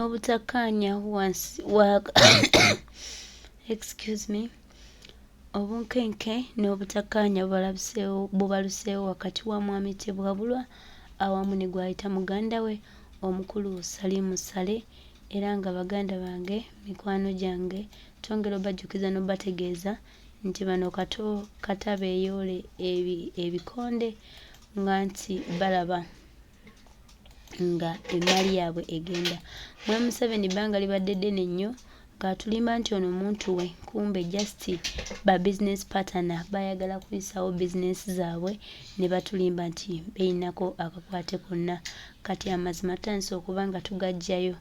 Obutakkaanya wansi wa excuse me obunkenke n'obutakkaanya bubaluseewo wakati wa mwami Tebwabulwa awamu ne gwayita muganda we omukulu Salimu Sale era nga baganda bange mikwano gyange tongera obajjukiza n'obategeeza nti bano kata beeyoole ebikonde nga nti balaba nga emmali yaabwe egenda. Mwami Museveni bbanga libadde ddene nnyo ng'atulimba nti ono muntu we kumbe just ba business partner bayagala kuyisawo bizinesi zaabwe ne batulimba nti beyinako akakwate konna. Kati amazima gatandise okuba nga tugajjayo,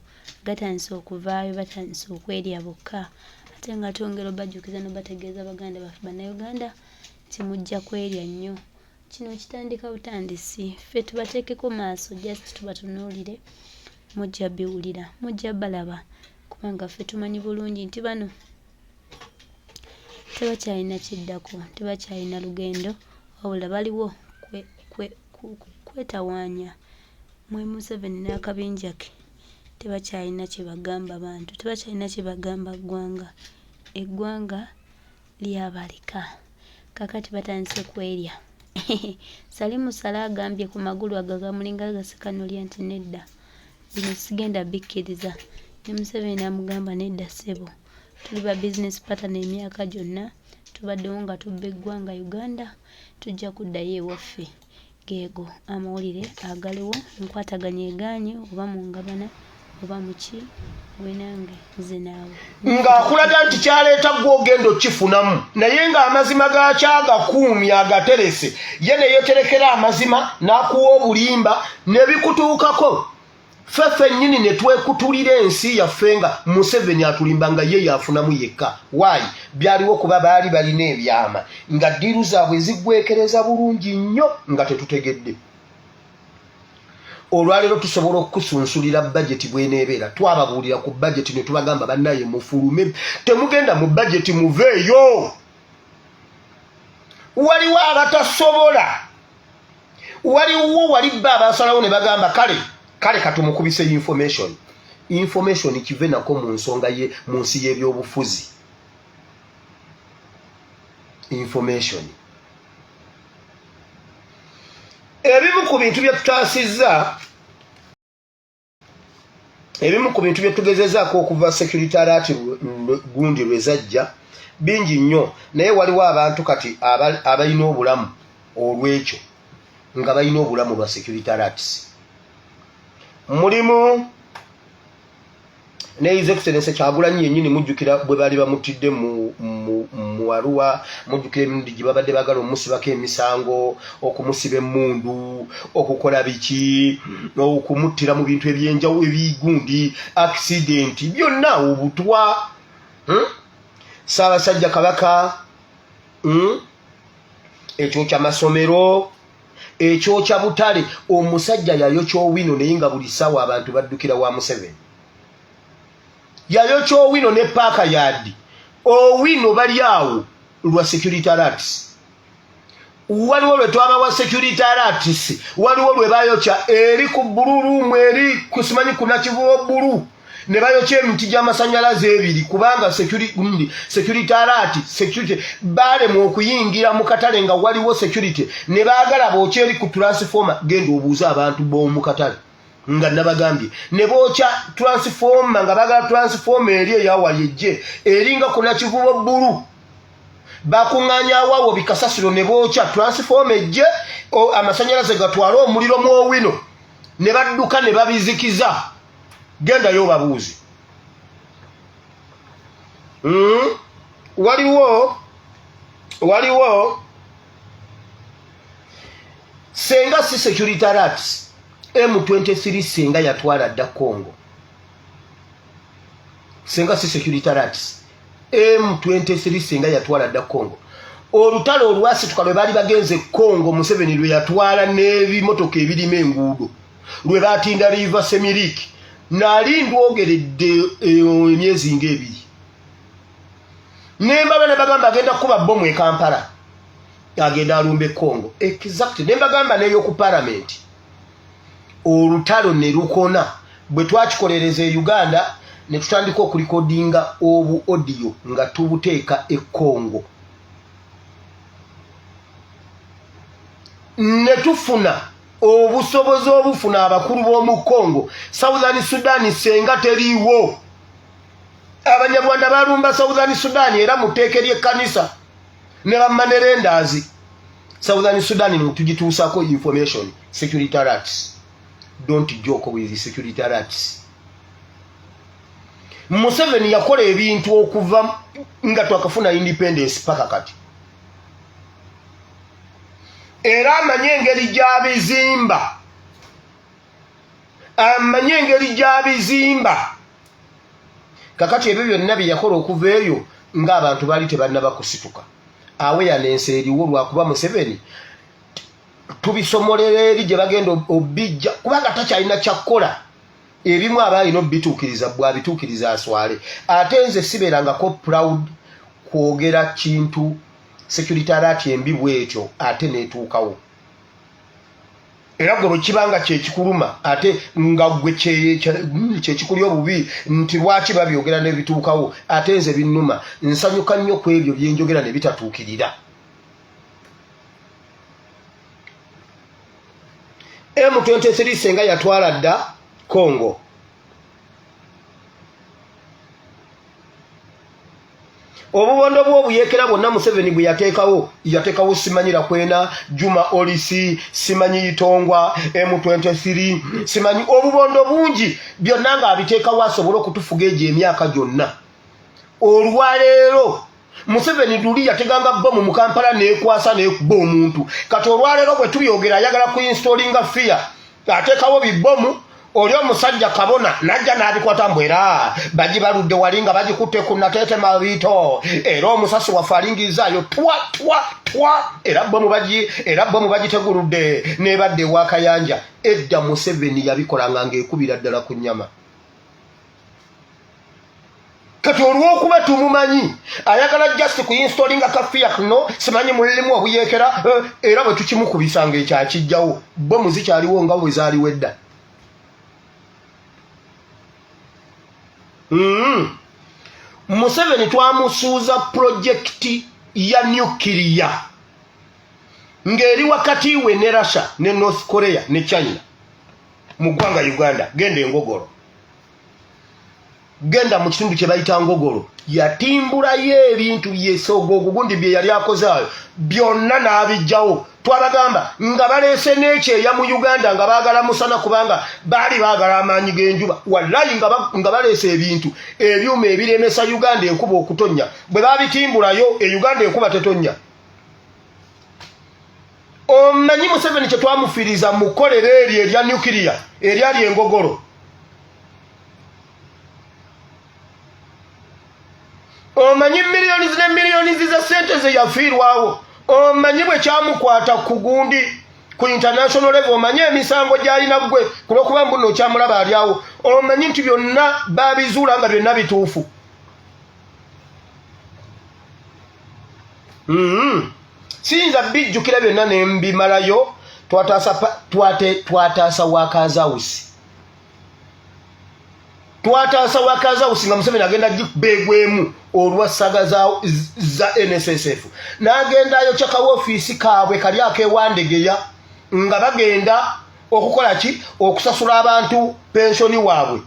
gatandise okuvaayo, batandise okwerya bokka ate nga twongera obajjukiza n'obategeeza baganda baffe bannayuganda nti mujja kwerya nnyo. Kino kitandika butandisi, ffe tubateekeko maaso just tubatunuulire, mujja biwulira, mujja balaba kubanga ffe tumanyi bulungi nti bano tebakyalina kiddako, tebakyalina lugendo wabula baliwo kwetawaanya. Mwami Museveni n'akabinja ke tebakyalina kye bagamba bantu, tebakyalina kye bagamba ggwanga. Eggwanga lyabaleka kakati batandise kwerya. Salimu Sale agambye ku magulu ago gamulinga gasekanulya nti nedda bino sigenda bikkiriza. Ne Museveni amugamba nedda ssebo, tuli ba business partner emyaka gyonna, tubaddewo nga tubba eggwanga Uganda, tujja kuddayo ewaffe. Geego amawulire agaliwo, enkwataganya egaanye oba mu ngabana oba mu ki, we nange nze naawe. Ng'akulaga nti kyaleeta gwe ogenda okifunamu naye ng'amazima gakyagakuumya agaterese ye ne yeeterekera amazima n'akuwa obulimba ne bikutuukako. Ffe ffennyini ne twekutulira ensi yaffe nga Museveni atulimba nga ye yafunamu yekka. Waayi byaliwo kuba baali balina ebyama nga ddiiru zaabwe ziggwekereza bulungi nnyo nga tetutegedde. Olwaleero tusobola okusunsulira bajeti bw'eneebeera. Twababuulira ku bajeti ne tubagamba bannaye mufulume, temugenda mu bajeti muveeyo. Waliwo abatasobola, wali bba abasalawo ne bagamba kale katumukubise information kive nako mu nsonga ye mu nsi y'ebyobufuzi. Information ebimu ku bintu bye tutaasizza, ebimu ku bintu bye tugezezaako okuva Secretariat gundi lwe zajja bingi nnyo, naye waliwo abantu kati abalina obulamu olw'ekyo nga balina obulamu lwa Secretariat. Mulimu ne His Excellency Kyagulanyi yennyini mujjukira bwe baali bamutidde mu Arua, mujjukira emirundi gye babadde baagala omusibako emisango, okumusiba emmundu, okukola biki, okumuttira mu bintu ebyenjawulo ebigundi, accident, byonna obutwa. Ssaabasajja Kabaka ekyokya masomero, ekyokya butale, omusajja yayokya Owino naye nga buli ssaawa abantu baddukira wa Museveni. Yayokya Owino ne paaka yaddi. Owino bali awo lwa Secretariat. Waliwo lwe twabawa Secretariat, waliwo lwe bayokya eri ku Buluruumu eri kusimanyi ku Nakivubo Bulu ne bayokya emiti gy'amasannyalaze ebiri kubanga Secretariat baalemwa okuyingira mu katale nga waliwo security ne baagala bookya eri ku transformer. Genda obuuze abantu b'omu katale nga nabagambye ne bookya transformer nga baagala transformer eri eyawali ejje eringa ku Nakivubo Bulu. Bakuŋŋaanya awawo bikasasiro ne bookya transformer ejje amasannyalaze gatwale omuliro mu Owino ne badduka ne babizikiza. Gendayo babuuzi. Waliwo senga si Secretariat M23 senga yatwala dda Congo. Senga si Secretariat M23 senga yatwala dda Congo. Olutalo olwasituka lwe baali bagenze Congo Museveni lwe yatwala n'ebimotoka ebirima enguudo lwe baatinda River Semiriki nali ndwogeredde emyezi ng'ebiri. Nembaba ne bagamba agenda kuba bomu e Kampala agenda alumbe Congo. Exactly. Ne bagamba n'ey'oku Parliament olutalo ne lukona bwe twakikolereza e Uganda ne tutandika okulikodinga obu audio nga tubuteeka e Congo ne tufuna obusobozi obufuna abakulu b'omu Congo. Southern Sudan senga teriiwo, abanyarwanda balumba Southern Sudan era muteeke ly'ekkanisa ne bamanerendaazi. Southern Sudan mutugituusako information. Security alerts. Don't joke with the security alerts. Museveni yakola ebintu okuva nga twakafuna independence paka kati. Era amanye engeri gy'abizimba. Amanye engeri gy'abizimba. Kakati ebyo byonna bye yakola okuva eyo ng'abantu baali tebannaba kusituka. Awareness eriwo lwakuba Museveni tubisomolera eri gye bagenda obijja kubanga takyalina kyakkola. Ebimu abalina obituukiriza bw'abituukiriza aswale. Ate nze sibeerangako proud kwogera kintu security alert embi bw'ekyo ate neetuukawo. Era gwe bwe kibanga kyekikuluma ate nga gwe kyekikuli obubi nti lwaki babyogera ne bituukawo ate nze binnuma. Nsanyuka nnyo ku ebyo bye njogera ne bitatuukirira. M23 senga yatwala dda Congo. Obubondo bw'obuyekera bwonna Museveni bwe yateekawo simanyira kwena Juma Olisi, simanyi Itongwa, M23, simanyi obubondo bungi byonna ng'abiteekawo asobole okutufuga egyo emyaka gyonna. Olwaleero Museveni luli yateganga bbomu mu Kampala neekwasa neekuba omuntu. Kati olwaleero bwe tubyogera ayagala kuinstallinga fear ateekawo bibbomu. Oli omusajja kabona najja n'abikwata mbwera bagibaludde wali nga bagikutte ku Natete Mabito era omusasi waffe alingizaayo twa era bbomu bagiteguludde n'ebadde ewakayanja. Edda Museveni yabikolanga ng'ekubira ddala ku nnyama. Kati olw'okuba tumumanyi ayagala just kuinstallinga kafiya kuno simanyi mulirimu obuyekera era bwe tukimukubisanga ekyakijjawo bbomu zikyaliwo nga bwe zaaliwo edda. Museveni twamusuuza projekti ya nuclear ng'eri wakati we ne Russia ne North Korea ne China mu ggwanga Uganda. Genda engogoro, genda mu kitundu kye bayita ngogoro, yatimbulayo ebintu yesogo ogugundi bye yali akozaayo byonna n'abijjawo. Twabagamba nga baleese n'ekyeya mu Uganda nga baagala musana kubanga baali baagala amaanyi g'enjuba. Wallahi nga baleese ebintu ebyuma ebiremesa Uganda enkuba okutonnya. Bwe babitimbulayo Uganda enkuba tetonnya. Omanyi Museveni kye twamufiiriza mu kkolero eryo erya nuclear eryali engogoro. Omanyi miliyoni ne miliyoni za sente ze yafiirwawo. Omanyi bwe kyamukwata ku gundi ku international level. Omanyi emisango gy'alina gwe kulwokuba mbuno okyamulaba ali awo. Omanyi nti byonna babizuula nga byonna bituufu. Siyinza bijjukira byonna ne mbimalayo. Twataasa Wakazawusi. Twataasa Wakazawusi nga Museveni agenda gibegwemu olwa saga za NSSF. N'agendayo kyaka ofiisi kaabwe kali akewandegeya nga bagenda okukola ki? Okusasula abantu pensioni waabwe.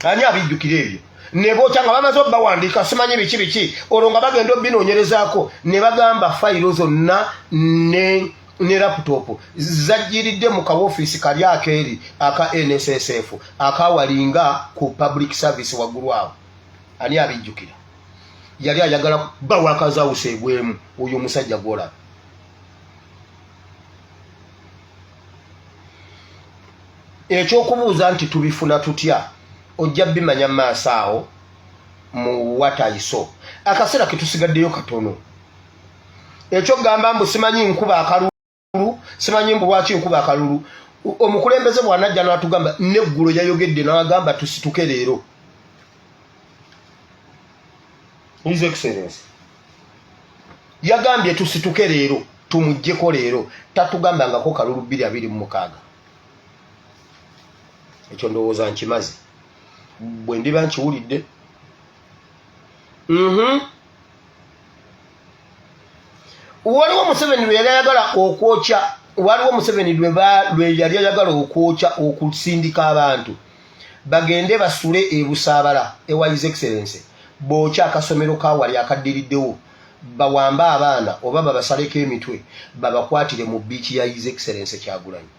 Ani abijjukira ebyo? Ne bookya nga bamaze obbawandiika simanyi biki olwo nga bagenda obbinoonyerezaako ne bagamba fayiro zonna ne laptop zajjiridde mu kawofiisi kali akeeri aka NSSF akawalinga ku public service waggulu awo. Ani abijjukira? Yali ayagala Wakazawusi ebwemu oyo musajja gwolaba. Ekyokubuuza nti tubifuna tutya ojja bimanya maaso awo mu Wataiso. Akaseera ke tusigaddeyo katono. Ekyo gamba mbu simanyi nkuba akalulu, simanyi mbu lwaki nkuba akalulu. Omukulembeze bw'anajja n'atugamba n'eggulo yayogedde n'agamba tusituke leero. His Excellency yagambye tusituke leero tumuggyeko leero, tatugambangako kalulu 2026. ekyo ndowooza nkimaze bwe ndiba nkiwulidde. Waliwo Museveni lwe yali ayagala okwokya, waliwo Museveni lwe yali ayagala okwokya okusindika abantu bagende basule e Busaabala ewa His Excellency bookya akasomero kawali akaddiriddewo bawamba abaana oba babasaleko emitwe babakwatire mu biiki ya His Excellency Kyagulanyi.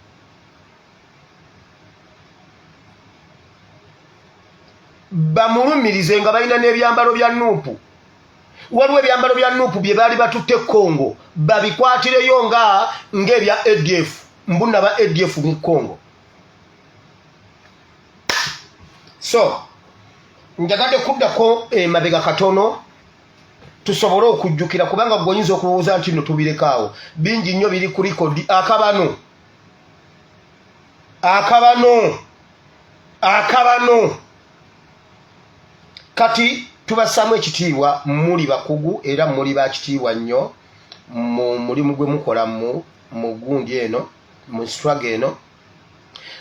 Bamulumirize nga balina n'ebyambalo bya Nuupu. Waliwo ebyambalo bya Nuupu bye baali batutte Congo babikwatireyo ng'ebya ADF mbuna ba ADF mu Congo. So njagadde kuddako mabega katono tusobole okujjukira kubanga gwenyinza okubuuza nti no tubirekaawo bingi nnyo biri ku likodi. Akabano kati tubasaamu ekitiibwa muli bakugu era muli bakitiibwa nnyo mu mulimu gwe mukola mu gundi eno mu struggle eno.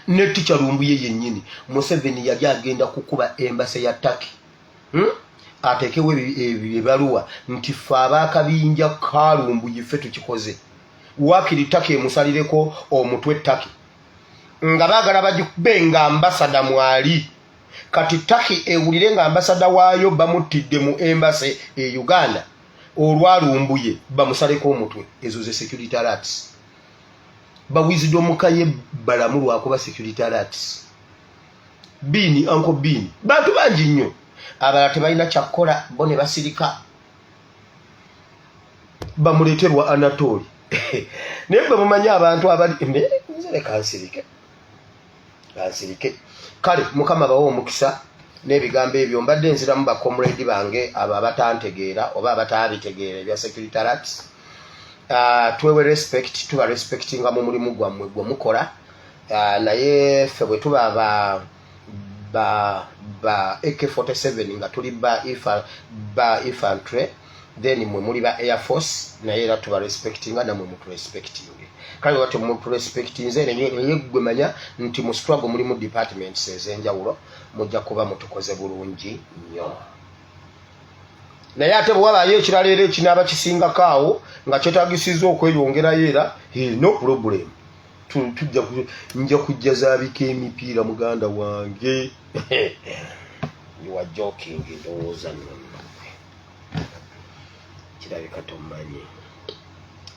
Ne Ticha Lumbuye yennyini Museveni yali agenda kukuba embase ya Turkey atekewe ebibaluwa nti ffe abakabinja Kalumbuye ffe tukikoze wakiri Turkey musalireko omutwe Turkey nga baagala bagikubenga ambasada mwali. Kati Turkey ewulire nga ambasada waayo bamutidde mu embase e Uganda olwalumbuye bamusaleko omutwe. Ezo ze security alerts bawizidde omukaye balamu lwakuba security alerts. Bini Uncle Bini bantu bangi nnyo abala tebalina kyakukola bo ne basirika bamuleeterwa Anatoli. Naye bwe mumanyi abantu abali nzere kansirike kale Mukama bawo omukisa n'ebigambo ebyo mbadde nziramu ba comrade bange abo abatantegeera oba abatabitegeera ebya security alerts. Twewe respect tuba respectinga mu mulimu gwammwe gwe mukola naye ffe bwe tuba ba AK47 nga tuli ba infantry then mwe muli ba air force naye era tuba respectinga namwe mutu respecting. Kale wate mutu respecting nze naye gwe manya nti mu struggle mulimu departments ez'enjawulo mujja kuba mutukoze bulungi nnyo. Naye ate bw'abaayo ekirala era ekinaaba kisingakaawo nga kyetaagisizza okweyongerayo era no problem. Nja kujjazaabika emipiira muganda wange. You are joking ndowooza nno. Kirabika tomanyi.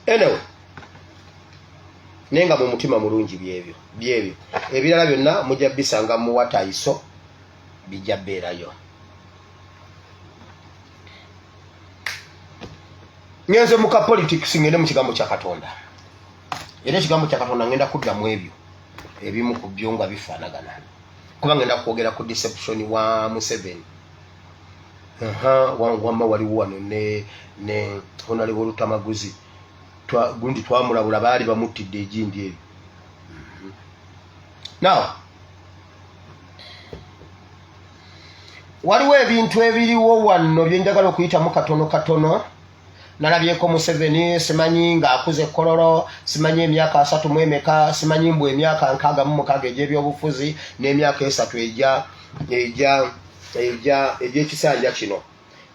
Anyway. Nenga mu mutima mulungi byebyo. Ebirala byonna mujja bisanga mu wataiso bijja beerayo. Ngenze muka politics ngende mu kigambo kya Katonda. Era ekigambo kya Katonda ngenda kuddamu ebyo ebimu ku byongwa bifaanagana. Kuba ngenda kwogera ku deception wa Museveni. Wamma waliwo wano ne Honorable Lutamaguzi. Gundi twamulabula baali bamutidde ejindi ebyo. Now waliwo ebintu ebiriwo wano byenjagala okuyitamu katono. Nalabyeko Museveni simanyi ng'akuze Kololo, simanyi emyaka 3 mu emeka, simanyi mbu emyaka 66 egy'ebyobufuzi n'emyaka 3 egy'ekisanja kino.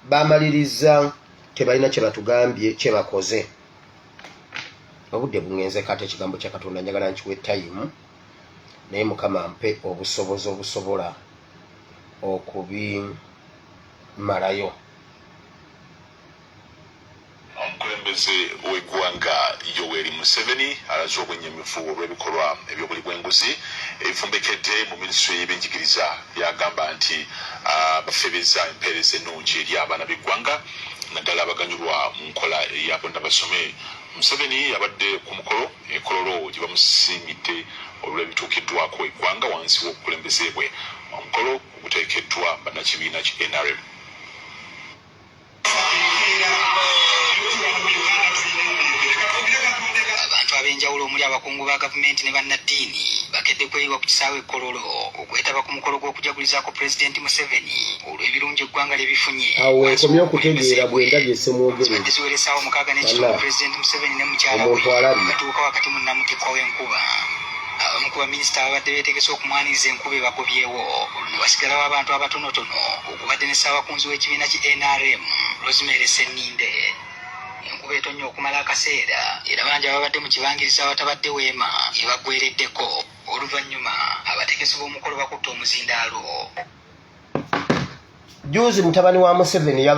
Bamaliriza tebalina kye batugambye kye bakoze. Obudde bungenze kate ekigambo kya Katonda njagala nkiwe time naye Mukama mpe obusobozi obusobola okubimalayo. Omukulembeze w'eggwanga Yoweri Museveni alaze obwenyamivu olw'ebikolwa ebyobuli bw'enguzi ebifumbekedde mu minisitule y'ebyenjigiriza. Yagamba nti bafebeza empeereza ennungi eri abaana b'eggwanga naddala abaganyulwa mu nkola eya Bonna Basome. Museveni yabadde ku mukolo Kololo gye bamusiimidde olw'ebituukiddwako eggwanga wansi w'obukulembeze bwe. Omukolo oguteekeddwa bannakibiina ki NRM. Abantu ab'enjawulo omuli abakungu ba gavumenti ne bannaddiini bakedde kweyiwa ku kisaawe e Kololo okwetaba ku mukolo gw'okujagulizaako Pulezidenti Museveni olw'ebirungi eggwanga lye bifunye. Awo ekomye okutegeera bwenda gye ssemwogere. Ziwera essaawa 6 n'ekitundu Pulezidenti Museveni ne mukyala we batuuka wakati mu nnamutikwa w'enkuba. ku baminisita ababadde beetegese okumwaniriza enkuba ebagobyewo oluno wasigalawo abantu abatonotono okubadde ne ssaabakunzi w'ekibiina ki NRM Rosemary Senninde. Enkuba etonnya okumala akaseera era bangi ababadde mu kibangiriza abatabadde weema ebaggwereddeko oluvannyuma abategesi b'omukolo bakutte omuzindaalo. Juzi mutabani wa Museveni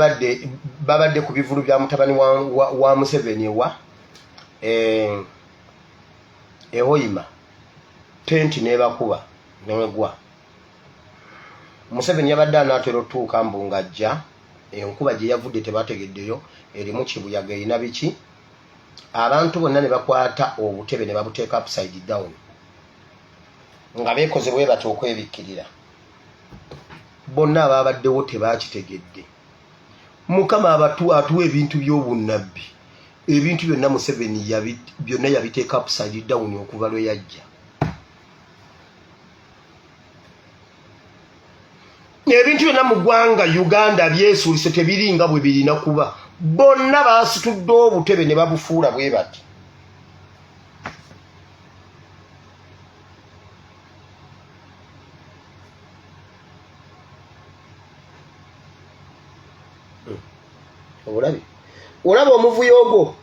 babadde ku bivulu bya mutabani wa Museveni Ehoima tenti nebakuba nemegwa. Museveni yabadde anaatera otuuka mbu ng'ajja enkuba gye yavudde tebategeddeyo erimu kibuyaga erina biki. Abantu bonna ne bakwata obutebe ne babuteeka upside down nga beekoze bwe batyo okwebikkirira. Bonna ababaddewo tebakitegedde. Mukama atuwa ebintu by'obunnabbi. Ebintu byonna Museveni byonna yabiteeka upside down okuva lwe yajja. Ebintu byonna mu ggwanga Uganda byesuulise tebiringa bwe birina kuba. Bonna baasitudde obutebe ne babufuula bwe bati. Olaba omuvuyo ogwo.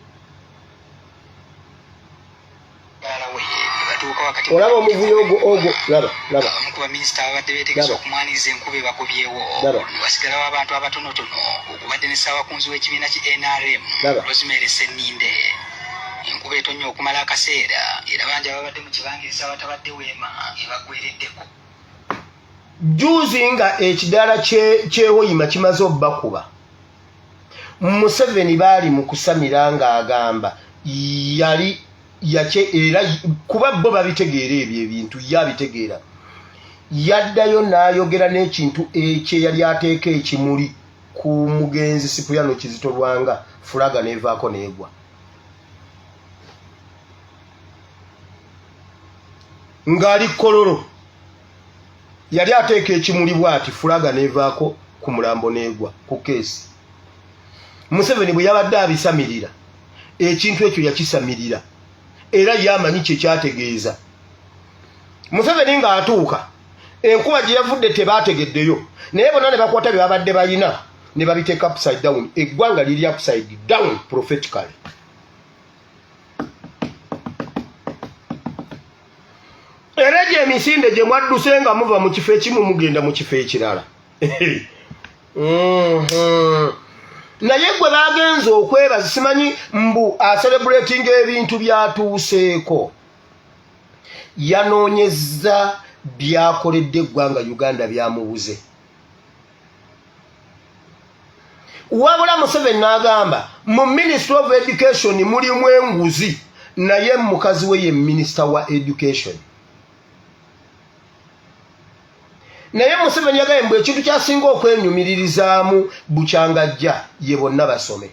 Olaba omuvuyo ogwo. Laba. Abamu ku baminisita ababadde beetegese okumwaniriza enkuba ebagobyewo wasigalawo abantu abatonotono okubadde ne ssaabakunzi w'ekibiina ki NRM Rosemary Senninde. Enkuba etonnya okumala akaseera era bangi ababadde mu kibangiriza abatabadde weema ebaggwereddeko. Juzi nga ekidaala ky'Ehoima kimaze obbakuba, Museveni baali mu kusamira ng'agamba era kuba bo babitegeera ebyo ebintu yabitegeera. Yaddayo n'ayogera n'ekintu ekyeyali ateeka ekimuli ku mugenzi Cipriano Kizito Lwanga, fulaga neevaako neegwa. Ng'ali Kololo yali ateeka ekimuli bw'ati, fulaga neevaako ku mulambo neegwa ku keesi. Museveni bwe yabadde abisamirira, ekintu ekyo yakisamirira era yamanyi kye kyategeeza. Museveni ng'atuuka enkuba gye yavudde tebaategeddeyo, naye bonna ne bakwata bye babadde balina ne babiteeka upside down. Eggwanga liri upside down prophetically. Era gye emisinde gye mwadduse nga muva mu kifo ekimu mugenda mu kifo ekirala. Naye gwe bagenze okwebaza simanyi mbu celebrating ebintu byatuuseeko. Yanoonyezza byakoledde eggwanga Uganda byamubuze. Wabula Museveni n'agamba mu Ministry of Education mulimu enguzi, naye mukazi we ye Minister wa Education. Naye Museveni yagamba ekintu kyasinga okwenyumiririzaamu bukyangajja ye bonna basome.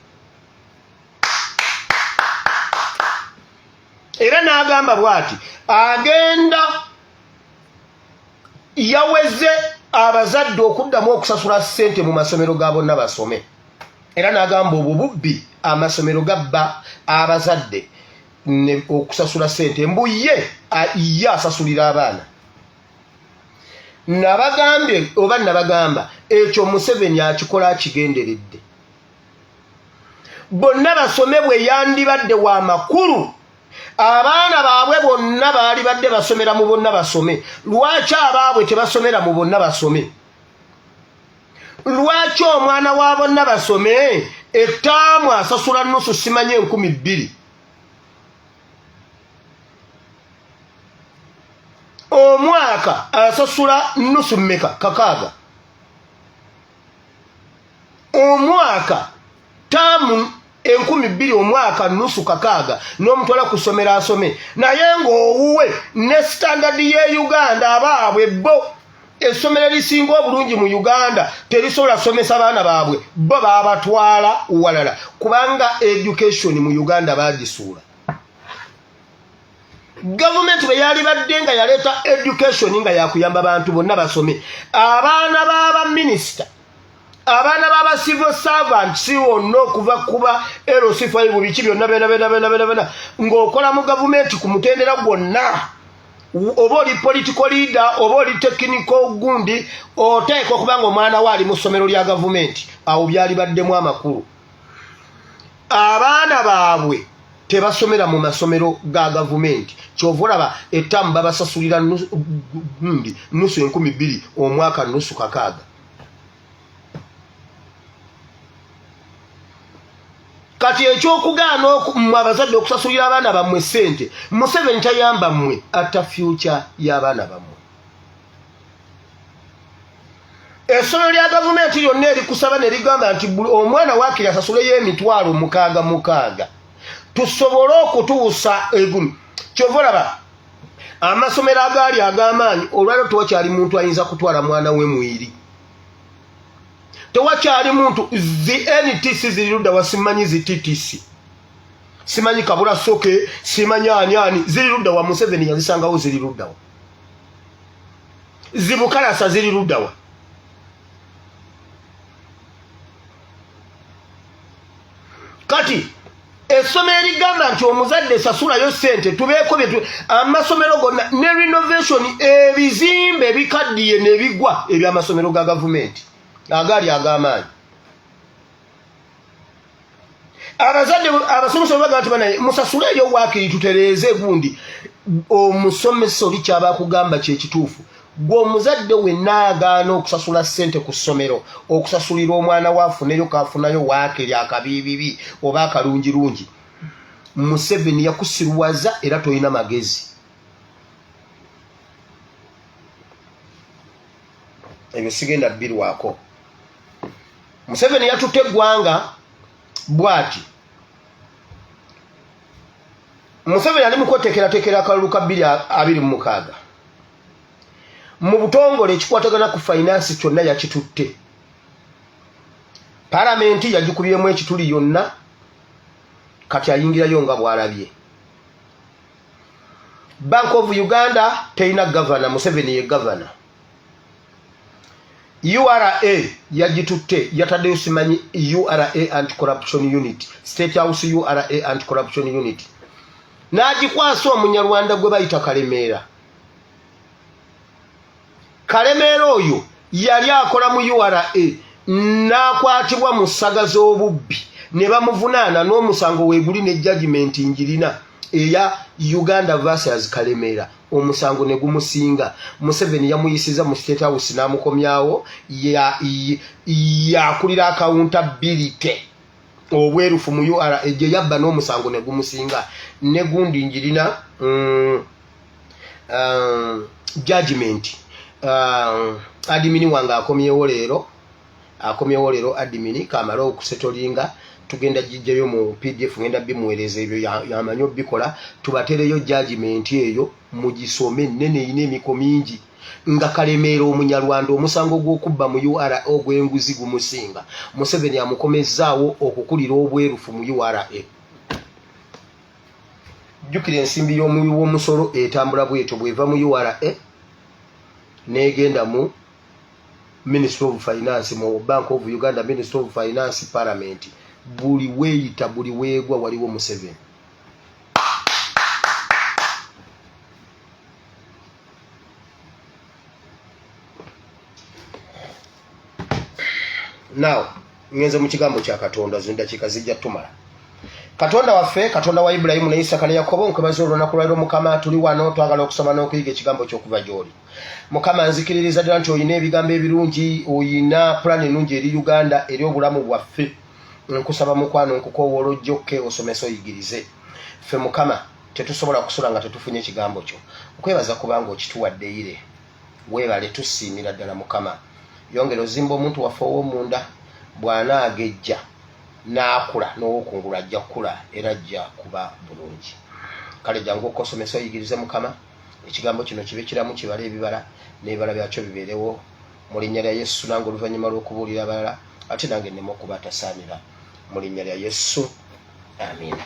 Era n'agamba bw'ati agenda yaweze abazadde okuddamu okusasula ssente mu masomero ga bonna basome. Era n'agamba obwo bubbi, amasomero gabba abazadde okusasula ssente, mbu ye asasulira abaana. Nabagamba ekyo Museveni akikola akigenderedde. Bonna basome bwe yandibadde wa makulu, abaana baabwe bonna baali badde basomera mu bonna basome. Lwaki abaabwe tebasomera mu bonna basome? Lwaki omwana wa bonna basome ettaamu asasula nnusu simanye 2,000? Omwaka asasula nnusu mmeka? 6. Omwaka taamu 2,000 omwaka nnusu 6 n'omutwala kusomera asome. Naye ng'owuwe ne standard ye Uganda abaabwe bo essomero erisinga obulungi mu Uganda terisobola somesa baana baabwe, bo baabatwala walala kubanga education mu Uganda bagisuula. Government bwe yali badde nga yaleeta education nga yakuyamba bantu bonna basome, abaana b'aba minister, abaana b'aba civil servants wonna okuva kuba LC5 biki byonna bena ng'okola mu government ku mutendera gwonna oba oli political leader oba oli technical gundi oteekwa okubanga omwana we ali mu ssomero lya gavumenti awo byali baddemu amakulu. Abaana baabwe tebasomera mu masomero ga gavumenti kyova olaba ettamu babasasulira nusu 2,000 omwaka nusu 6. Kati ekyokugaana abazadde okusasulira abaana bammwe ssente, Museveni tayamba mmwe atta future y'abaana bammwe. Essomero lya gavumenti lyonna erikusaba ne ligamba nti omwana waakiri asasuleyo emitwalo 6,6 tusobole okutuusa egumu. Kyova olaba amasomero agaali ag'amaanyi olwaliro tewakyali muntu ayinza kutwala mwana we mwiri. Tewakyali muntu zi NTC ziri ludda wa simanyi zi TTC. Simanyi Kabula Soke, simanyi ani ziri ludda wa Museveni yazisangawo ziri ludda wa. Zibukalasa ziri ludda wa. Kati essomero ligamba nti omuzadde sasulayo ssente tubeeko bye amasomero gonna ne renovation ebizimbe bikaddiye ne bigwa eby'amasomero ga gavumenti agaali ag'amaanyi. Abazadde abasomesa baga nti banaye musasuleyo waakiri tutereeze gundi omusomesa oli kyaba kugamba kye kituufu. Gwe omuzadde wenna agaana okusasula ssente ku ssomero okusasulira omwana waafuneyo kaafunayo waakiri akabiibibi oba akalungirungi. Museveni yakusiruwaza era toyina magezi. Ebyo sigenda bbirwako. Museveni yatutte eggwanga bw'ati. Museveni ali mu kweteekerateekera akalulu ka 2026. Mu butongole ekikwatagana ku finance kyonna yakitutte. Palamenti yagikubyemu ekituli yonna kati ayingirayo nga bw'alabye. Bank of Uganda teyina governor, Museveni ye governor. URA yagitutte yataddeyo simanyi URA Anti-Corruption Unit, State House URA Anti-Corruption Unit. N'agikwasa omunyarwanda gwe bayita Kalemeera. Kalemeera oyo yali akola mu URA n'akwatibwa mu ssaga z'obubbi ne bamuvunaana n'omusango weeguli ne judgment njirina eya Uganda versus Kalemeera. Omusango ne gumusinga. Museveni yamuyisiza mu State House n'amukomyawo yakulira accountability obwerufu mu URA gye yabba n'omusango ne gumusinga ne gundi njirina judgment. Adimini wange akomyewo leero adimini kamala okusetolinga tugenda jijjayo mu PDF ngenda bimuweereza ebyo yamanyi obikola tubatereyo judgment eyo mugisome nene ine emiko mingi nga Kalemeera omunyarwanda omusango gw'okubba mu URA ogw'enguzi gumusinga. Museveni amukomezzaawo okukulira obwerufu mu URA. Jjukira ensimbi y'omuwi w'omusolo etambula bwetyo bw'eva mu URA negenda mu Ministry of Finance mu Bank of Uganda Ministry of Finance Parliament. Buli weeyita buli weegwa waliwo Museveni. Now ngenze mu kigambo kya Katonda zinda kikazijja tumala. Katonda waffe, Katonda wa Ibrahimu ne Isaka ne Yakobo, nkubaza olunaku lwaliro Mukama tuli wano twagala okusoma n'okuyiga ekigambo ky'okuva gy'oli. Mukama nzikiririza ddala nti oyina ebigambo ebirungi, oyina pulani ennungi eri Uganda eri obulamu bwaffe. Nkusaba mukwano nkukoowola ojjokke osomesa oyigirize. Ffe Mukama tetusobola kusula nga tetufunye ekigambo kyo. Okwebaza kubanga okituwaddeire. Weebale tusiimira ddala Mukama. Yongera ozimba omuntu waffe ow'omunda bw'anaagejja n'akula n'owokungulu ajja kukula era ajja kuba bulungi. Kale jangu okosomesa oyigirize Mukama. Ekigambo kino kibe kiramu kibala ebibala n'ebibala byakyo bibeerewo mu linnya lya Yesu nange oluvannyuma lw'okubuulira abalala ate nange nneme okuba atasaanira mu linnya lya Yesu. Amiina.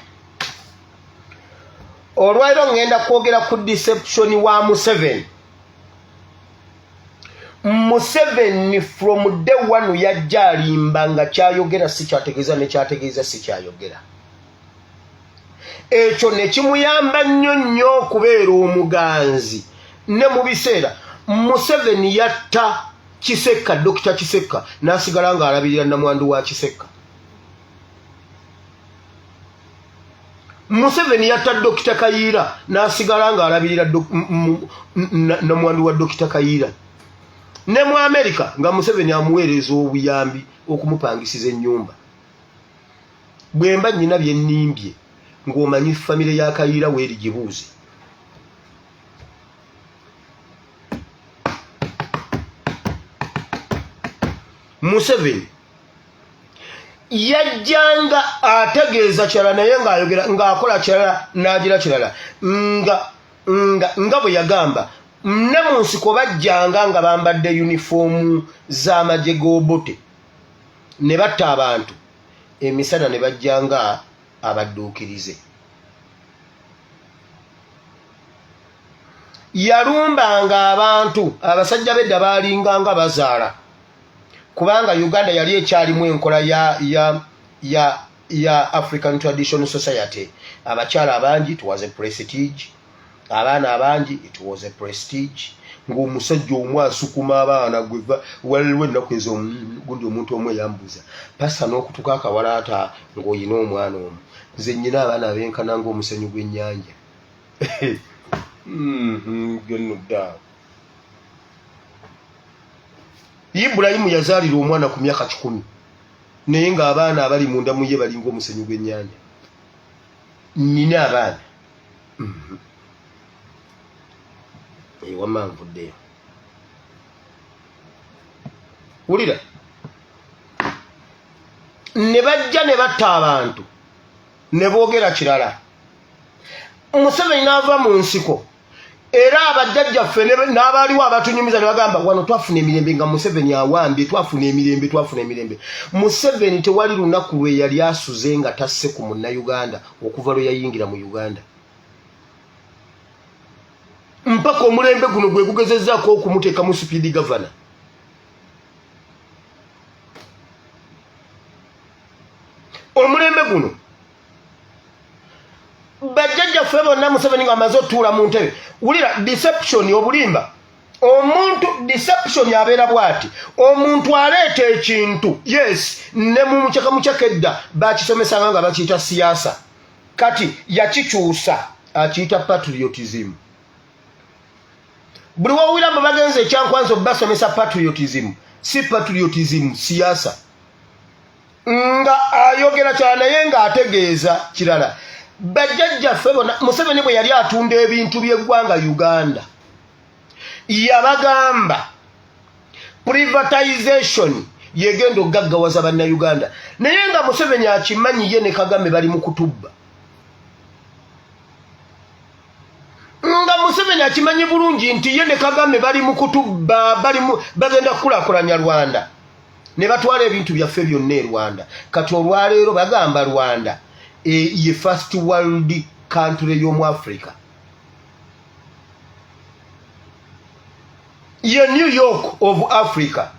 Olwaliro ngenda kwogera ku deception wa Museveni. Museveni from day one yajja alimba nga kyayogera si kyategeeza ne kyategeeza si kyayogera. Ekyo ne kimuyamba nnyo nnyo okubeera omuganzi ne mu biseera Museveni yatta Kisekka, Dr. Kisekka n'asigala nga alabirira namwandu wa Kisekka. Museveni yatta Dr. Kayiira n'asigala nga alabirira namwandu wa Dr. Kayiira. Ne mu Amerika nga Museveni amuweereza obuyambi okumupangisiza ennyumba. Bwe mba nnyina bye nnimbye ng'omanyi famire ya Kayiira weeri gibuuze. Museveni yajjanga ategeeza kirala naye ng'ayogera ng'akola kirala n'agira kirala nga bwe yagamba ne mu nsiko bajjanga nga bambadde yunifoomu z'amagye g'obote ne batta abantu emisana ne bajjanga abadduukirize. Yalumbanga abantu abasajja bedda baalinganga bazaala kubanga Uganda yali ekyalimu enkola ya African Traditional Society. Abakyala abangi it was a prestige, abaana abangi it was a prestige. Ng'omusajja omu asukuma abaana gweva waliwo ennaku ezo gundi omuntu omu eyambuza pasa n'okutuka akawalaata ng'oyina omwana omu nze nnyina abaana abenkana ng'omusenyu gw'ennyanja. Gennodda Ibrahimu yazaalira omwana ku myaka 10 naye ng'abaana abali munda mu ye balinga omusenyu gw'ennyanja. Nnina abaana wamma nvuddeyo. Wulira ne bajja ne batta abantu ne boogera kirala. Museveni n'ava mu nsiko era abajjajjaffe n'abaaliwo abatunyumiza ne bagamba wano twafuna emirembe nga Museveni awambye twafuna emirembe. Museveni tewali lunaku lwe yali asuze nga tasse ku Munnayuganda okuva lwe yayingira mu Uganda. Mpaka omulembe guno gwe gugezezzaako okumuteeka mu speed governor. Omulembe guno bajjajjaffe bonna Museveni nga amaze otuula mu ntebe. Wulira deception obulimba. Omuntu deception abeera bw'ati. Omuntu aleeta ekintu yes ne mu mukyaka edda bakisomesanga nga bakiyita siyaasa. Kati yakikyusa akiyita patriotism. Buli wawulira mba bagenze ekyankwanza basomesa patriotism. Si patriotism siyaasa. Nga ayogera cyane naye nga ategeeza kirala. Bajjajjaffe bonna Museveni bwe yali atunda ebintu by'eggwanga Uganda yabagamba privatization yegenda okugaggawaza bannayuganda naye nga Museveni akimanyi ye ne Kagame bali mu kutubba. Nga Museveni akimanyi bulungi nti ye ne Kagame bali mu kutubba bagenda kukulaakulanya Rwanda ne batwala ebintu byaffe byonna e Rwanda. Kati olwaleero bagamba Rwanda ye first world country y'omu Africa. Ye New York of Africa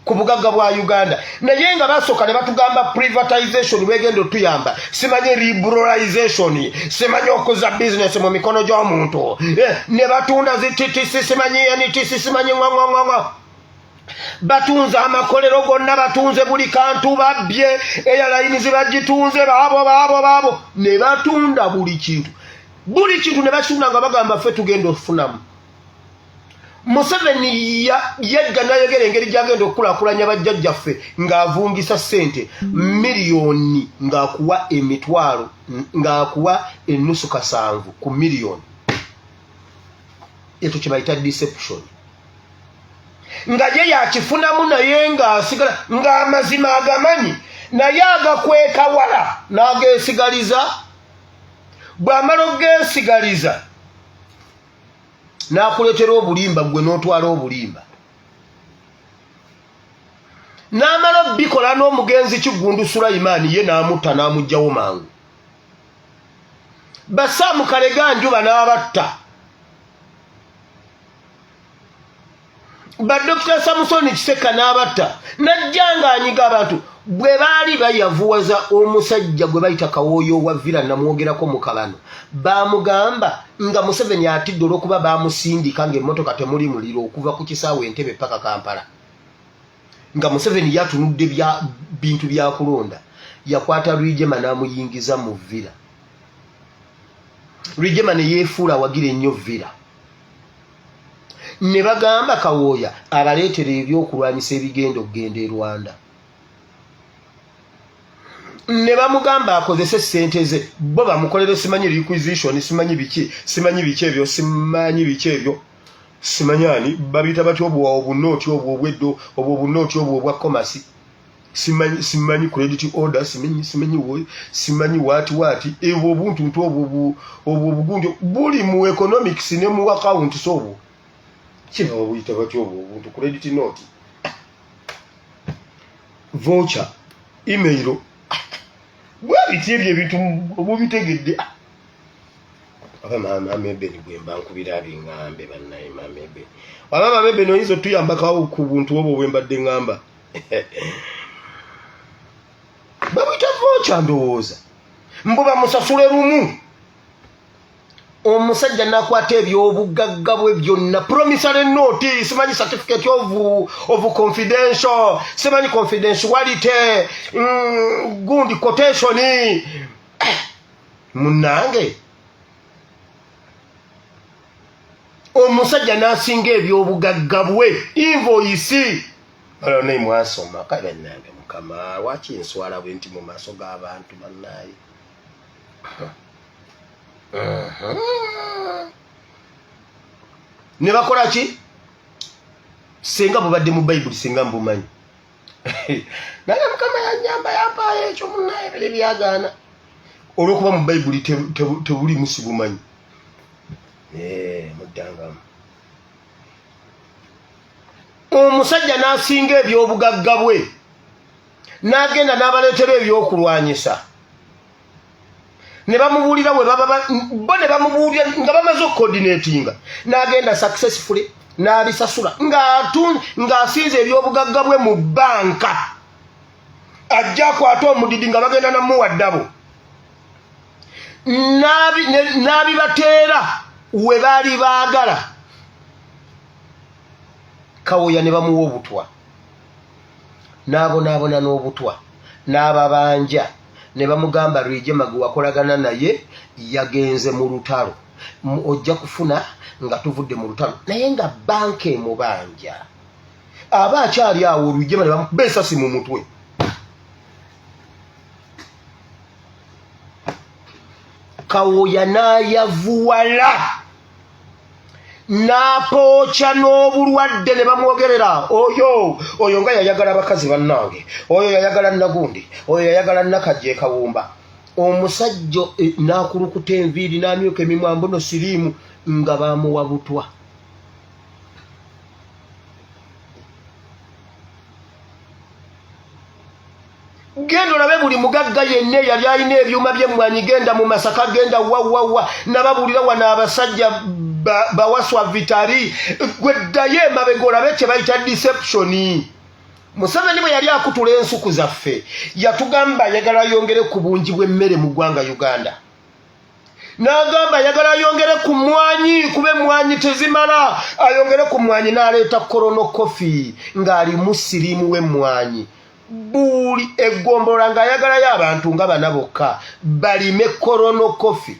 ku bugagga bwa Uganda. Naye nga basooka ne batugamba privatization wegenda otuyamba. Simanyi liberalization, simanyi okuza business mu mikono gy'omuntu. Ne batunda zititisi simanyi NTC simanyi ngwangwangwa. Batunze amakolero gonna batunze buli kantu babbye airline zibagitunze baabo ne batunda buli kintu ne batunda nga bagamba ffe tugenda okufunamu. Museveni yegga nayogera engeri gyagenda okukulaakulanya bajjajjaffe ng'avungisa ssente miliyoni ng'akuwa emitwalo ng'akuwa ennusu 7 ku miliyoni. Ekyo kye bayita deception. Nga ye yakifunamu naye ng'asigala ng'amazima agamanyi naye agakweka wala n'ageesigaliza. Bw'amala ogeesigaliza n'akuleetera obulimba gwe n'otwala obulimba. N'amala bikola n'omugenzi Kigundu Sulaiman ye n'amutta n'amuggyawo mangu. Basaamu Kaleganjuba n'abatta. ba Dr. Samson Kiseka n'abatta najjanga anyiga abantu bwe baali bayavuwaza omusajja gwe bayita Kawooyo wa Villa namwogerako mu Kabano baamugamba nga Museveni atidde olw'okuba baamusindika ng'emmotoka temuli muliro okuva ku kisaawe Entebbe paka Kampala nga Museveni yatunudde bintu bya kulonda yakwata Rwigema n'amuyingiza mu Villa Rwigema ne yeefuula awagira ennyo Villa ne bagamba Kawooya abaleetera ebyokulwanyisa ebigenda okugenda e Rwanda ne bamugamba akozese ssente ze bo bamukolere simanyi requisition simanyi biki ebyo simanyani babita batyo obunooti obweddo obunooti obwa commerce simanyi credit order simanyi wati ebyo obuntu obugunjo buli mu economics ne mu account sobo kino obuyita batyo obuntu credit note voucher email bwabitibye ebintu obubitegedde mama mebe ni bwemba nkubira bingambe bannaye mebe mama mebe no izo tuyamba kawo ku buntu obwo bwembadde ngamba babita voucher ndowooza mbuba musasule rumu omusajja nakwata ebyobugagga bwe byonna promissory note simanyi certificate of confidential simanyi confidentiality gundi quotation munange omusajja nasinga ebyobugagga bwe invoice ala ne mwasoma kabe nange mukama wachi enswala bwe nti mu maaso g'abantu bannaye ne bakola ki senga bubadde mu Bible senga mbumanyi naye mukama yanyamba yampaye ekyo munnaye bere byagaana olw'okuba mu Bible tebuli musibumanyi muddangamu omusajja n'asinga ebyobugagga bwe n'agenda n'abaleetera ebyokulwanyisa ne bamubuulira we bo ne bamubuulira nga bamaze okucoordinatinga n'agenda successfully n'abisasula ng'asinze ebyobugagga bwe mu banka ajja akwata omudidi nga bagenda namuwa ddabo n'abibateera we baali baagala Kawooya ne bamuwa obutwa n'abonaabona n'obutwa n'ababanja ne bamugamba Rwigema gwe wakolagana naye yagenze mu lutalo ojja kufuna nga tuvudde mu lutalo naye nga banka emubanja aba akyali awo Rwigema ne bamukuba esasi mu mutwe Kawooya n'ayavuwala n'apooca n'obulwadde ne bamwogerera oyo nga yayagala abakazi bannange oyo yayagala Nagundi oyo yayagala Nakajje Kawumba omusajja n'akulukuta enviiri n'amyuka emimwa mbuno siriimu nga bamuwa butwa genda olabe buli mugagga yenna yali alina ebyuma by'emmwanyi genda mu Masaka genda wawawa nababuulira wano abasajja bawaswa vitali gweddayo emabega olabe kye bayita deception Museveni bwe yali akutula ensuku zaffe yatugamba ayagala yongere ku bungi bw'emmere mu ggwanga Uganda n'agamba ayagala yongere ku mmwanyi kuba emmwanyi tezimala ayongere ku mmwanyi n'aleeta Corono Coffee ng'ali musiriimu w'emmwanyi buli eggombolola ng'ayagalayo abantu nga bana bokka balime Corono Coffee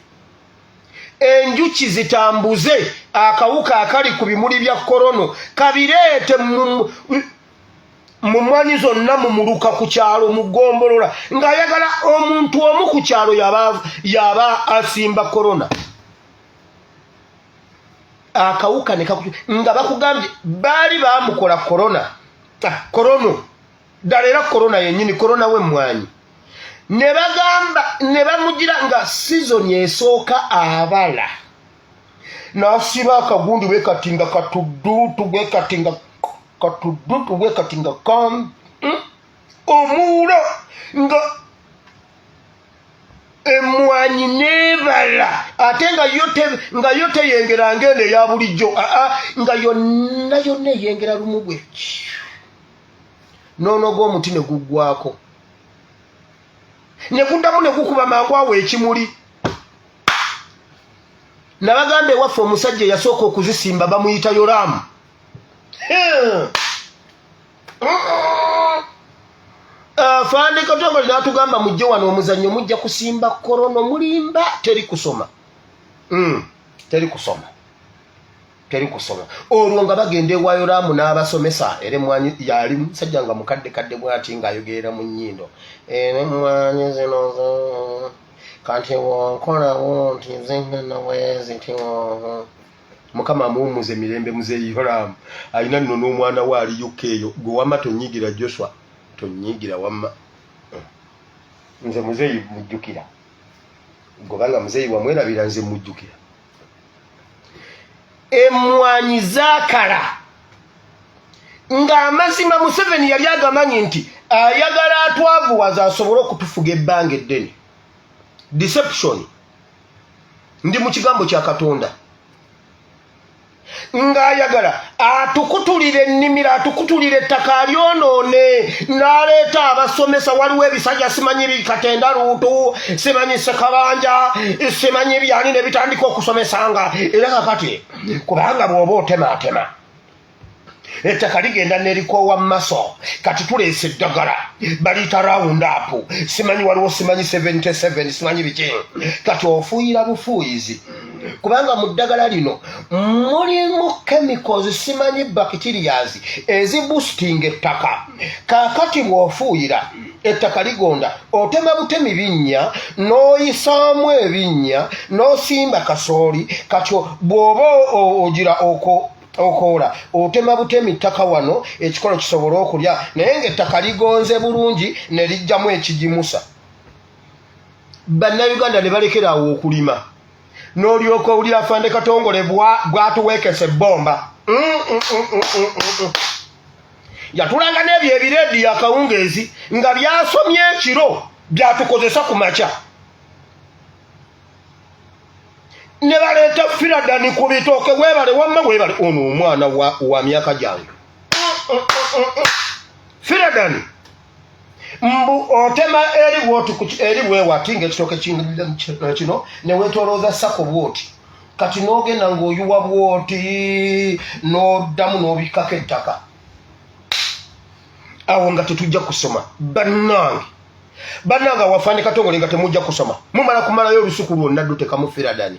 enjuki zitambuze akawuka akali ku bimuli bya Corono kabireete mu mmwanyi zonna mu muluka ku kyalo mu ggombolola ng'ayagala omuntu omu ku kyalo yaba asimba Corona akawuka ne nga bakugambye baali baamukola Corono ddala era Corona yennyini Corona w'emmwanyi ne bagamba ne bamugira nga sizoni esooka abala n'asiba akagundi bwekatinga katuddutu bwekatinga omuulo nga emmwanyi n'ebala ate nga yote yengera ngene ya bulijjo nga yonna yengera lumu bwe nonogo omuti ne guggwako ne guddamu ne gukuba mangu awo ekimuli nabagambe waffe omusajja yasooka okuzisimba bamuyita Yoramu Fande Katongole n'atugamba mujje wano omuzannyo mujja kusimba korono mulimba teri kusoma teri kusoma olwo nga bagenda ewa Yoramu n'abasomesa era emmwanyi yali musajja nga mukadde bw'ati ng'ayogerera mu nnyindo emmwanyi zino kanti wonkolawo nti zingana wezitiwo Mukama muumuze mirembe muzeeyi Yoramu alina nno n'omwana we ali UK eyo gwe wamma tonyigira Joshua tonyigira wamma nze muzeeyi mujjukira gobanga muzeeyi wamwerabira nze mujjukira emmwanyi zaakala ng'amazima Museveni yali agamanyi nti ayagala atwavuwaza asobole okutufuga ebbanga eddene deception ndi mu kigambo kya Katonda ng'ayagala atukutulire ennimiro atukutulire ettaka alyonoone n'aleeta abasomesa waliwo ebisajja simanyi bikatenda luutu simanyi sekabanja simanyi byani ne bitandika okusomesanga era kakati kubanga bw'oba otemaatema ettaka ligenda nerikoowa mu maso kati tuleese eddagala baliyita round up simanyi waliwo simanyi 77 simanyi biki kati ofuuyira bufuuyizi kubanga mu ddagala lino mulimu chemicals simanyi bacterias eziboosting ettaka kaakati bw'ofuuyira ettaka ligonda otema butemi binnya n'oyisaamu ebinnya n'osimba kasooli katyo bw'oba ogira okoola otema butemi ttaka wano ekikolo kisobole okulya naye ng'ettaka ligonze bulungi ne lijjamu ekigimusa bannayuganda ne balekerawo okulima n'olyoka owulira Afande Katongole bw'atuweekesa ebbomba yatulanga n'ebyo ebiredi akawungeezi nga byasomye ekiro byatukozesa ku makya ne baleeta firadani ku bitooke weebale wamma weebale ono omwana wa myaka gyange firadani mbu otema eri bwewati ng'ekitooke kino ne weetolooza sako bwoti kati n'ogenda ng'oyuwa bwoti n'oddamu n'obikkako ettaka awo nga tetujja kusoma bannange Afande Katongole nga temujja kusoma mumala kumalayo olusuku lwonna dutekamu firadani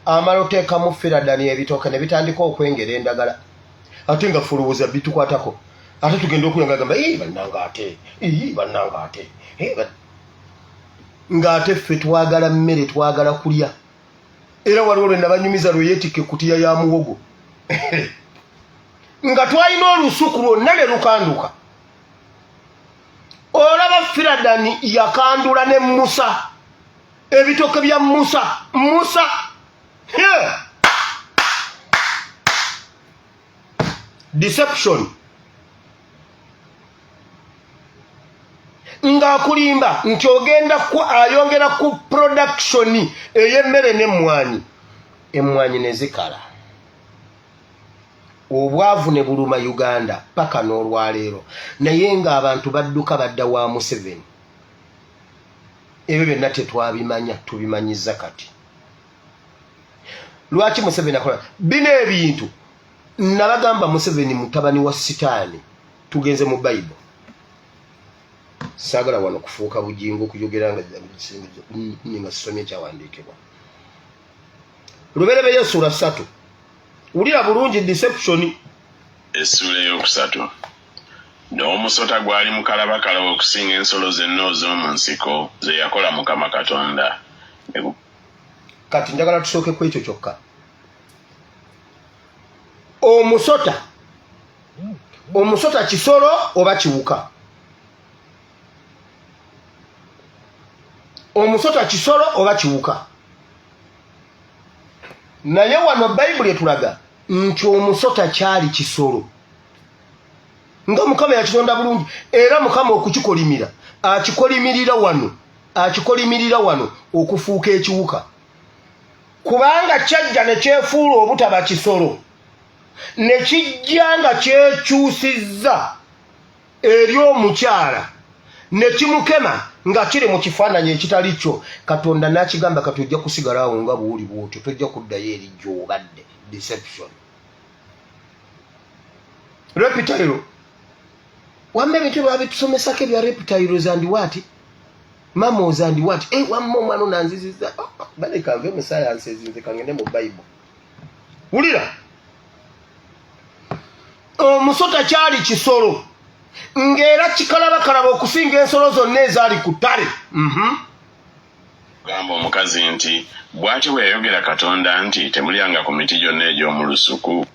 amala oteekamu firadani ebitooke ne bitandika okwengera endagala ate nga fulowooza bitukwatako ate tugenda okuyanga gamba bannanga ate ng'ate ffe twagala mmere twagala kulya era waliwo lwe nabanyumiza lwe yeetikke ekutiya ya muwogo nga twalina olusuku lwonna ne lukanduka olaba firadani yakandula ne Musa ebitooke bya Musa deception ng'akulimba nti ogenda ayongera ku production ey'emmere n'emmwanyi ne zikala obwavu ne buluma Uganda paka n'olwaleero naye ng'abantu badduka badda wa Museveni ebyo byonna tetwabimanya tubimanyiza kati lwaki Museveni akola bino ebintu nabagamba Museveni mutabani wa sitaani tugenze mu Bible saagala wano kufuuka bujingo kuyogera nga sisomye ekyawandiikibwa Lubereberye sura 3 ulira bulungi deception essula eyokusatu n'omusota gwali mukalabakala okusinga ensolo zonna ez'omu nsiko ze yakola Mukama Katonda kati njagala tusooke ku ekyo kyokka omusota kisolo oba kiwuka omusota kisolo oba kiwuka naye wano Bayibuli etulaga nti omusota kyali kisolo nga Mukama yakitonda bulungi era Mukama okukikolimira akikolimirira wano okufuuka ekiwuka kubanga kyajja ne kyefuula obutaba kisolo ne kijja nga kyekyusizza eri omukyala ne kimukema nga kiri mu kifaananyi ekitali kyo. Katonda n'akigamba kati ojja kusigalawo nga buwuli bwotyo, tojja kuddayo eri gy'obadde. Deception. Reptile. Wambe ebintu babitusomesako ebya reptiles and what? Mammals and what? Wamma omwana onanzizizza. Baleka nve mu science ezinze kangende mu Bible. Wulira. Omusota kyali kisolo. Ngera kikalabakalaba okusinga ensolo zonna ezaali ku ttale. Gamba omukazi nti bw'ati bwe yayogera Katonda nti temulyanga ku miti gyonna egy'omu lusuku.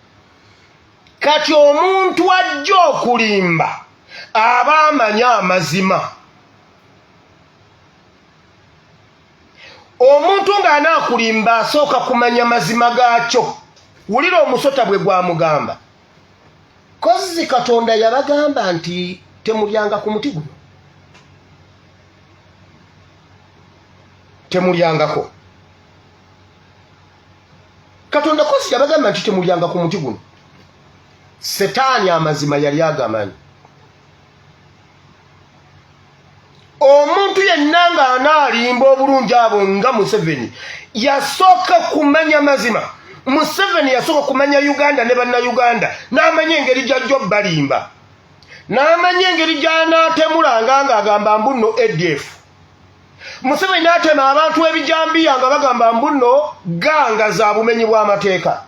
Kati omuntu ajja okulimba aba amanya amazima. Omuntu ng'anaakulimba asooka kumanya mazima gaakyo. Wulira omusota bwe gwamugamba. Kozi Katonda yabagamba nti temulyanga ku muti guno. Temulyangako. Katonda kozi yabagamba nti temulyanga ku muti guno. Setaani amazima yali agamanyi. Omuntu yenna ng'anaalimba obulungi abo nga Museveni yasooka kumanya mazima. Museveni yasooka kumanya Uganda ne bannayuganda n'amanya engeri gy'ajja balimba. N'amanya engeri gy'anaatemulanga ng'agamba mbu nno ADF. Museveni n'atema abantu ebijambiya nga bagamba mbu nno ganga za bumenyi bw'amateeka.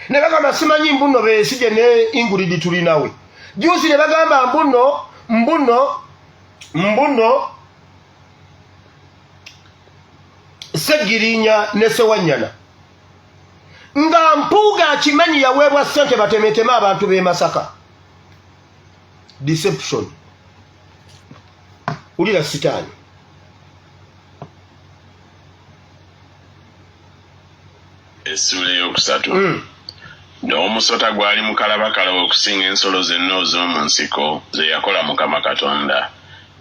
Ne bagamba simanyi mbu nno Besigye ne Ingrid tulinawe. Juzi ne bagamba mbu nno Segirinya ne Sewanyana. Nga Mpuuga akimanyi yaweebwa ssente batemetema abantu b'e Masaka. Deception. Ulira sitaani. Essula ey'okusatu. N'omusota gwali mukalabakala okusinga ensolo zenna ez'omu nsiko ze yakola Mukama Katonda.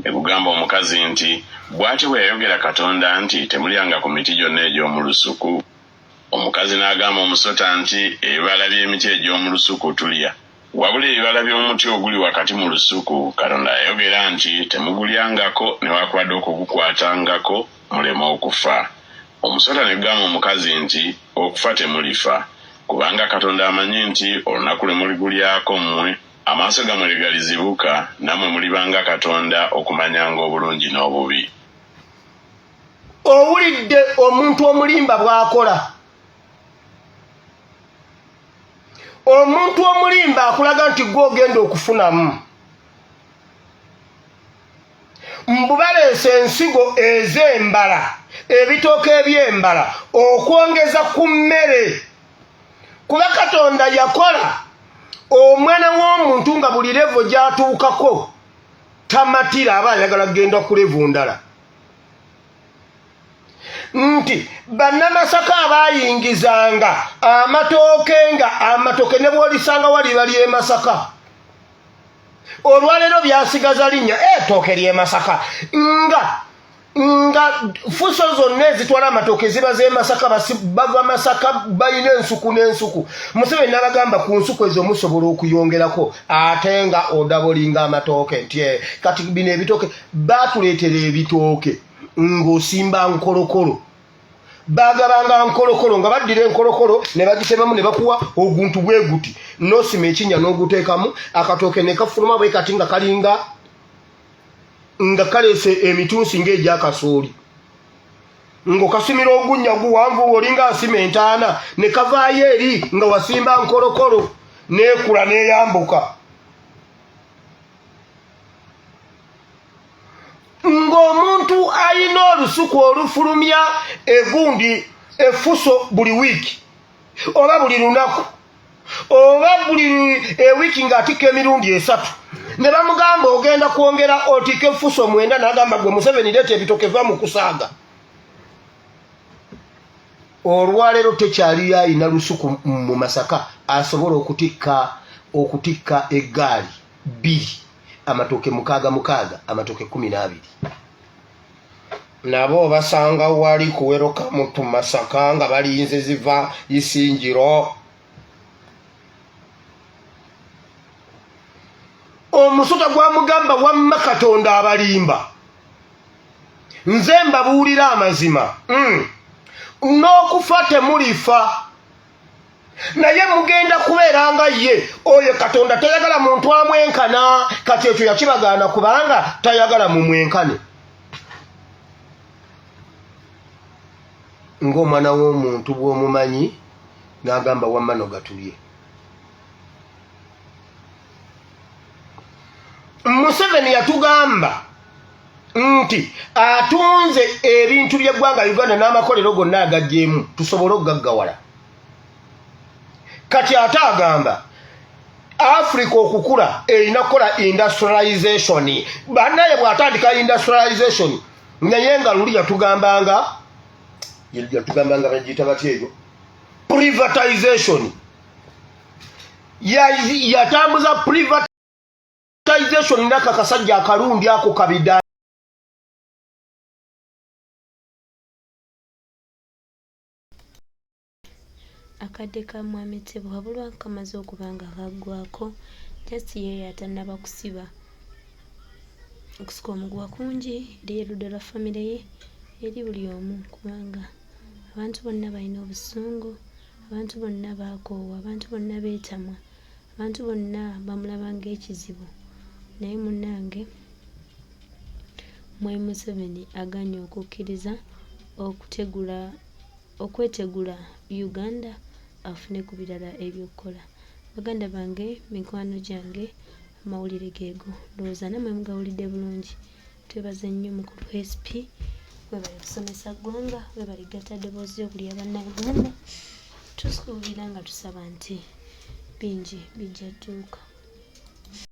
Ne gugamba omukazi nti bw'ati bwe yayogera Katonda nti temulyanga ku miti gyonna egy'omu lusuku. Omukazi n'agamba omusota nti ebibala by'emiti egy'omu lusuku tulya. Wabula ebibala by'omuti oguli wakati mu lusuku Katonda yayogera nti temugulyangako newaakubadde okugukwatangako muleme okufa. Omusota ne gugamba omukazi nti okufa temulifa. Kubanga Katonda amanyi nti olunaku lwe muligulyako mmwe amaaso gammwe lwe galizibuka nammwe mulibanga Katonda okumanyanga obulungi n'obubi. Owulidde omuntu omulimba bw'akola. Omuntu omulimba akulaga nti gwe ogenda okufunamu. Mbu baleese ensigo ez'embala, ebitooke eby'embala okwongeza ku mmere. Kuba Katonda yakola omwana w'omuntu nga buli levo gy'atuukako tamatira aba ayagala kugenda ku levo ndala. Nti bannamasaka abayingizanga amatooke ne bw'olisanga wali bali e Masaka. Olwaleero byasigaza linnya ettooke ly'e Masaka nga fuso zonna ezitwala amatooke ziba z'e Masaka bava Masaka balina ensuku n'ensuku. Museveni n'abagamba ku nsuku ezo musobola okuyongerako ate nga odabolinga amatooke nti kati bino ebitooke baatuleetera ebitooke ng'osimba nkolokolo. Bagabanga nkolokolo nga baddira enkolokolo ne bagitemamu ne bakuwa oguntu bwe guti n'osima ekinnya n'oguteekamu akatooke ne kafuluma bwe kati nga kalinga nga kaleese emitunsi ng'egyakasooli. Ng'okasimira ogunnya guwanvu olinga asima entaana ne kavaayo eri nga wasimba nkolokolo n'ekula n'eyambuka. Ng'omuntu alina olusuku olufulumya egundi efuso buli wiiki oba buli lunaku oba buli wiiki ng'atikka emirundi 3 ne bamugamba ogenda kwongera otikka efuso 9 n'agamba gwe Museveni leeta ebitooke va mu kusaaga. Olwaleero tekyali alina lusuku mu Masaka asobola okutikka eggaali 2 amatooke 6 amatooke 12. nabo basanga wali kuweroka mutu Masaka nga balinze ziva Isingiro. Omusota gwa mugamba wamma Katonda abalimba. Nze mbabuulira amazima. N'okufa temulifa. Naye mugenda kubeeranga ye oyo Katonda tayagala muntu amwenkana, kati ekyo yakibagaana kubanga tayagala mumwenkane. Ng'omwana w'omuntu bw'omumanyi n'agamba wamma no gatulye. Museveni yatugamba nti atunze ebintu by'eggwanga Uganda n'amakolero gonna agaggyemu tusobole okugaggawala. Kati ate agamba Africa okukula erina kukola industrialization. Bannaye bw'atandika industrialization naye nga luli yatugambanga bagiyita batya eyo privatization. Yatambuza privatization n'aka kasajja akalundi ako kabida. Akadde ka Mwami Tebo wabulwa kamaze okubanga kaggwako just ye yatannaba kusiba okusika omuguwa kungi eri erudda lwa famire ye eri buli omu kubanga abantu bonna balina obusungu, abantu bonna baakoowa, abantu bonna beetamwa, abantu bonna bamulaba ng'ekizibu. Naye munnange Mwami Museveni aganye okukkiriza okwetegula Uganda afune ku birala ebyokukola. Baganda bange, mikwano gyange, amawulire geego ndowooza nammwe mugawulidde bulungi. Twebaze nnyo mukulu SP webali kusomesa ggwanga, webali gatta ddoboozi okulya bannayuganda. Tusuubira nga tusaba nti bingi bijja dduuka.